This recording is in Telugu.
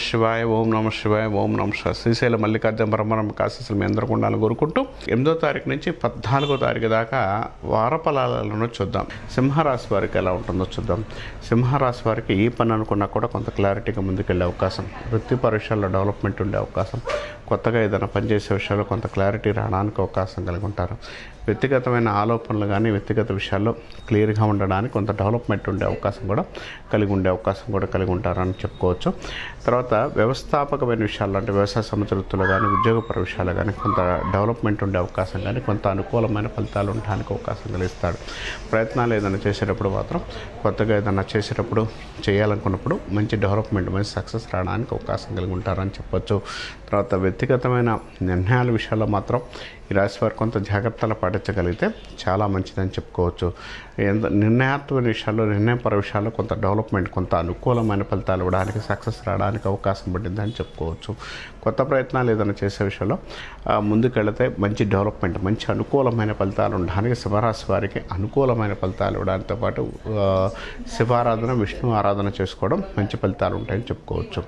శివాయ, ఓం నమ శివాయ, ఓం నమ శివాయ. శ్రీశైల మల్లికార్జున పరమహంస ఆశీస్సులు మీ అందరికీ ఉండాలని కోరుకుంటూ 8వ తారీఖు నుంచి 14వ తారీఖు దాకా వారఫలాలను చూద్దాం. సింహరాశి వారికి ఎలా ఉంటుందో చూద్దాం. సింహరాశి వారికి ఈ పని అనుకున్నా కూడా కొంత క్లారిటీగా ముందుకెళ్ళే అవకాశం, వృత్తిపర విషయాల్లో డెవలప్మెంట్ ఉండే అవకాశం, కొత్తగా ఏదైనా పనిచేసే విషయాల్లో కొంత క్లారిటీ రావడానికి అవకాశం కలిగి ఉంటారు. వ్యక్తిగతమైన ఆలోచనలు కానీ వ్యక్తిగత విషయాల్లో క్లియర్గా ఉండడానికి కొంత డెవలప్మెంట్ ఉండే అవకాశం కూడా కలిగి ఉంటారని చెప్పుకోవచ్చు. తర్వాత వ్యవస్థాపకమైన విషయాలు అంటే వ్యవసాయ సంబంధితులు కానీ ఉద్యోగపర విషయాలు కానీ కొంత డెవలప్మెంట్ ఉండే అవకాశం కానీ కొంత అనుకూలమైన ఫలితాలు ఉండడానికి అవకాశం కలిగిస్తాడు. ప్రయత్నాలు ఏదైనా చేసేటప్పుడు మాత్రం కొత్తగా ఏదైనా చేసేటప్పుడు చేయాలనుకున్నప్పుడు మంచి డెవలప్మెంట్, మంచి సక్సెస్ రావడానికి అవకాశం కలిగి ఉంటారని చెప్పొచ్చు. తర్వాత వ్యక్తిగతమైన నిర్ణయాల విషయాల్లో మాత్రం ఈ రాశి వారు కొంత జాగ్రత్తలు పాటించగలిగితే చాలా మంచిదని చెప్పుకోవచ్చు. నిర్ణయాత్మక విషయాల్లో, నిర్ణయపర విషయాల్లో కొంత డెవలప్మెంట్, కొంత అనుకూలమైన ఫలితాలు ఇవ్వడానికి, సక్సెస్ రావడానికి అవకాశం పడిందని చెప్పుకోవచ్చు. కొత్త ప్రయత్నాలు ఏదైనా చేసే విషయంలో ముందుకెళితే మంచి డెవలప్మెంట్, మంచి అనుకూలమైన ఫలితాలు ఉండడానికి, సింహరాశి వారికి అనుకూలమైన ఫలితాలు ఇవ్వడంతో పాటు శివారాధన, విష్ణు ఆరాధన చేసుకోవడం మంచి ఫలితాలు ఉంటాయని చెప్పుకోవచ్చు.